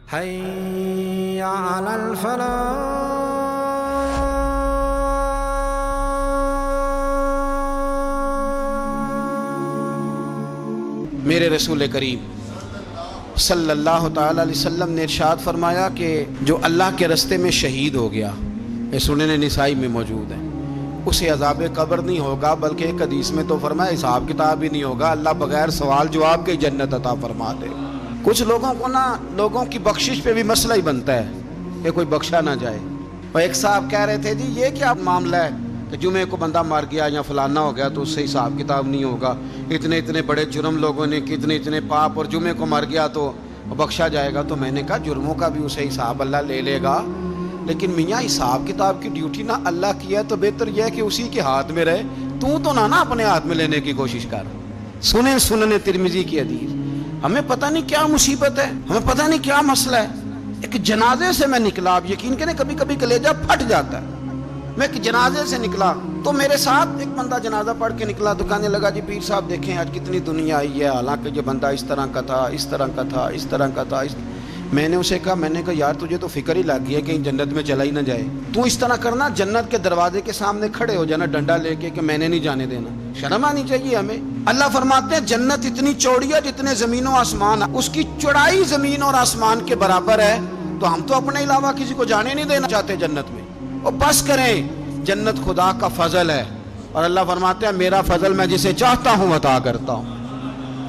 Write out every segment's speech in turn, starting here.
حي على الفلاح. میرے رسول کریم صلی اللہ تعالی علیہ وسلم نے ارشاد فرمایا کہ جو اللہ کے رستے میں شہید ہو گیا، یہ سنن نسائی میں موجود ہے، اسے عذاب قبر نہیں ہوگا، بلکہ ایک حدیث میں تو فرمایا حساب کتاب ہی نہیں ہوگا، اللہ بغیر سوال جواب کے جنت عطا فرما دے. کچھ لوگوں کو لوگوں کی بخشش پہ بھی مسئلہ ہی بنتا ہے کہ کوئی بخشا نہ جائے. اور ایک صاحب کہہ رہے تھے جی یہ کیا معاملہ ہے کہ جمعے کو بندہ مر گیا یا فلانا ہو گیا تو اس سے حساب کتاب نہیں ہوگا، اتنے بڑے جرم لوگوں نے اتنے پاپ، اور جمعے کو مر گیا تو بخشا جائے گا. تو میں نے کہا جرموں کا بھی اسے حساب اللہ لے لے گا، لیکن میاں حساب کتاب کی ڈیوٹی نہ اللہ کی ہے تو بہتر یہ ہے کہ اسی کے ہاتھ میں رہے، تو نہ اپنے ہاتھ میں لینے کی کوشش کر. سنن ترمذی کی حدیث. ہمیں پتہ نہیں کیا مصیبت ہے، ہمیں پتہ نہیں کیا مسئلہ ہے. ایک جنازے سے میں نکلا، آپ یقین کریں کبھی کبھی کلیجہ پھٹ جاتا ہے. میں ایک جنازے سے نکلا تو میرے ساتھ ایک بندہ جنازہ پڑھ کے نکلا تو کہنے لگا جی پیر صاحب دیکھیں آج کتنی دنیا آئی ہے، حالانکہ یہ بندہ اس طرح کا تھا، اس طرح کا تھا، اس طرح کا تھا. میں نے اسے کہا یار تجھے تو فکر ہی لگ گئی ہے کہیں جنت میں چلا ہی نہ جائے. تو اس طرح کرنا، جنت کے دروازے کے سامنے کھڑے ہو جانا ڈنڈا لے کے کہ میں نے نہیں جانے دینا. شرم آنی چاہیے ہمیں. اللہ فرماتے ہیں جنت اتنی چوڑی ہے جتنے زمین و آسمان، اس کی چوڑائی زمین اور آسمان کے برابر ہے. تو ہم تو اپنے علاوہ کسی کو جانے نہیں دینا چاہتے جنت میں. اور بس کریں، جنت خدا کا فضل ہے، اور اللہ فرماتے ہیں میرا فضل میں جسے چاہتا ہوں عطا کرتا ہوں.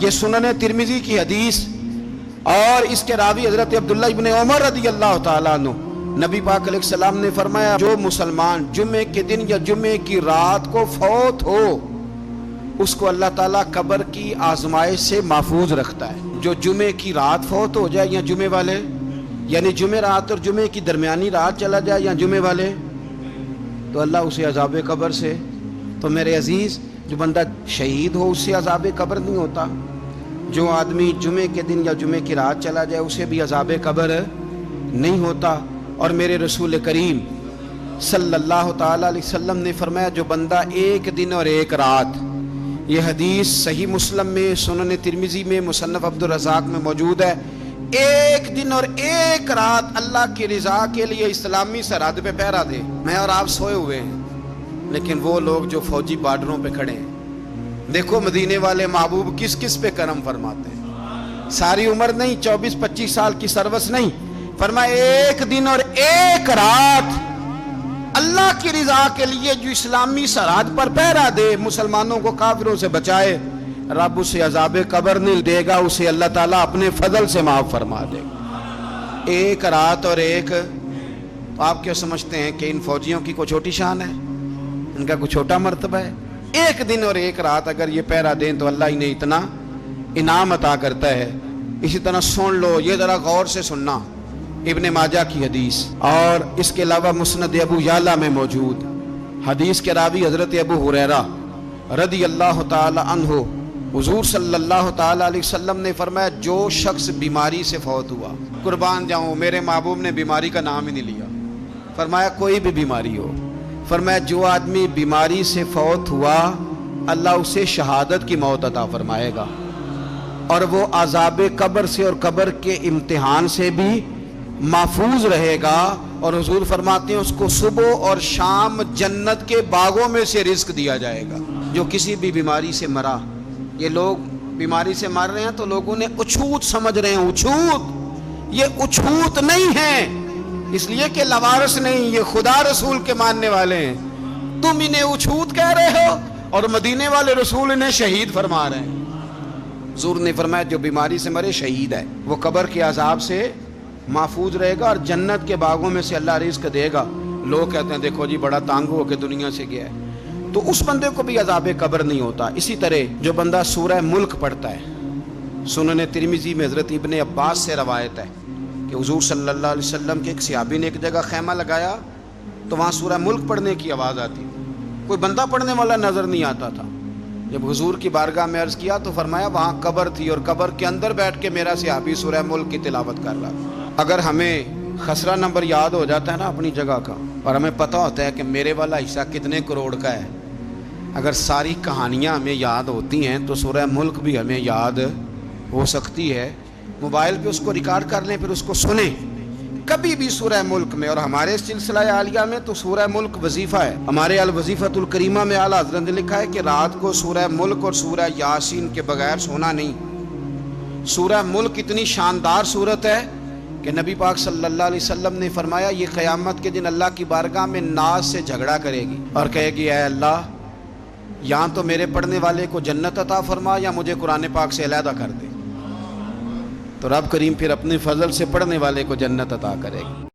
یہ سنن ترمذی کی حدیث، اور اس کے راوی حضرت عبداللہ ابن عمر رضی اللہ تعالیٰ عنہ. نبی پاک علیہ السلام نے فرمایا جو مسلمان جمعے کے دن یا جمعے کی رات کو فوت ہو، اس کو اللہ تعالیٰ قبر کی آزمائش سے محفوظ رکھتا ہے. جو جمعے کی رات فوت ہو جائے یا جمعے والے، یعنی جمعے رات اور جمعے کی درمیانی رات چلا جائے یا جمعے والے، تو اللہ اسے عذاب قبر سے. تو میرے عزیز، جو بندہ شہید ہو اس سے عذاب قبر نہیں ہوتا. جو آدمی جمعے کے دن یا جمعے کی رات چلا جائے اسے بھی عذاب قبر نہیں ہوتا. اور میرے رسول کریم صلی اللہ تعالیٰ علیہ وسلم نے فرمایا جو بندہ ایک دن اور ایک رات، یہ حدیث صحیح مسلم میں، سنن ترمذی میں، مصنف عبدالرزاق میں موجود ہے، ایک دن اور ایک رات اللہ کی رضا کے لیے اسلامی سرحد پہ پہرا دے. میں اور آپ سوئے ہوئے ہیں، لیکن وہ لوگ جو فوجی بارڈروں پہ کھڑے ہیں، دیکھو مدینے والے محبوب کس کس پہ کرم فرماتے ہیں. ساری عمر نہیں، 24-25 سال کی سروس نہیں، فرمایا ایک دن اور ایک رات اللہ کی رضا کے لیے جو اسلامی سرحد پر پہرا دے، مسلمانوں کو کافروں سے بچائے، رب اسے عذاب قبر نہیں دے گا، اسے اللہ تعالیٰ اپنے فضل سے معاف فرما دے گا. ایک رات اور ایک. تو آپ کیا سمجھتے ہیں کہ ان فوجیوں کی کوئی چھوٹی شان ہے؟ ان کا کوئی چھوٹا مرتبہ ہے؟ ایک دن اور ایک رات اگر یہ پہرا دیں تو اللہ انہیں اتنا انعام عطا کرتا ہے. اسی طرح سن لو، یہ ذرا غور سے سننا، ابن ماجہ کی حدیث، اور اس کے علاوہ مسند ابو یعلا میں موجود حدیث کے راوی حضرت ابو ہریرہ رضی اللہ تعالی عنہ، حضور صلی اللہ تعالی علیہ وسلم نے فرمایا جو شخص بیماری سے فوت ہوا، قربان جاؤں میرے محبوب نے بیماری کا نام ہی نہیں لیا، فرمایا کوئی بھی بیماری ہو، فرمایا جو آدمی بیماری سے فوت ہوا اللہ اسے شہادت کی موت عطا فرمائے گا، اور وہ عذاب قبر سے اور قبر کے امتحان سے بھی محفوظ رہے گا. اور حضور فرماتے ہیں اس کو صبح اور شام جنت کے باغوں میں سے رزق دیا جائے گا. جو کسی بھی بیماری سے مرا، یہ لوگ بیماری سے مر رہے ہیں تو لوگوں نے اچھوت سمجھ رہے ہیں. اچھوت، یہ اچھوت نہیں ہے، اس لیے کہ لوارث نہیں، یہ خدا رسول کے ماننے والے ہیں. تم انہیں اچھوت کہہ رہے ہو اور مدینے والے رسول انہیں شہید فرما رہے ہیں. حضور نے فرمایا جو بیماری سے مرے شہید ہے، وہ قبر کے عذاب سے محفوظ رہے گا اور جنت کے باغوں میں سے اللہ رزق دے گا. لوگ کہتے ہیں دیکھو جی بڑا تانگ ہو کے دنیا سے گیا ہے، تو اس بندے کو بھی عذاب قبر نہیں ہوتا. اسی طرح جو بندہ سورہ ملک پڑھتا ہے، سنن ترمذی میں حضرت ابن عباس سے روایت ہے کہ حضور صلی اللہ علیہ وسلم کے ایک صحابی نے ایک جگہ خیمہ لگایا تو وہاں سورہ ملک پڑھنے کی آواز آتی تھی، کوئی بندہ پڑھنے والا نظر نہیں آتا تھا. جب حضور کی بارگاہ میں عرض کیا تو فرمایا وہاں قبر تھی اور قبر کے اندر بیٹھ کے میرا صحابی سورہ ملک کی تلاوت کر رہا. اگر ہمیں خسرہ نمبر یاد ہو جاتا ہے نا اپنی جگہ کا، اور ہمیں پتہ ہوتا ہے کہ میرے والا حصہ کتنے کروڑ کا ہے، اگر ساری کہانیاں ہمیں یاد ہوتی ہیں تو سورہ ملک بھی ہمیں یاد ہو سکتی ہے. موبائل پہ اس کو ریکارڈ کر لیں، پھر اس کو سنیں۔ کبھی بھی سورہ ملک میں، اور ہمارے اس سلسلہ عالیہ میں تو سورہ ملک وظیفہ ہے، ہمارے الوظیفۃ الکریمہ میں اعلیٰ حضرت نے لکھا ہے کہ رات کو سورہ ملک اور سورہ یاسین کے بغیر سونا نہیں۔ سورہ ملک اتنی شاندار صورت ہے کہ نبی پاک صلی اللہ علیہ وسلم نے فرمایا یہ قیامت کے دن اللہ کی بارگاہ میں ناز سے جھگڑا کرے گی اور کہے گی اے اللہ، یا تو میرے پڑھنے والے کو جنت عطا فرما یا مجھے قرآن پاک سے علیحدہ کر دے۔ تو رب کریم پھر اپنے فضل سے پڑھنے والے کو جنت عطا کرے گی۔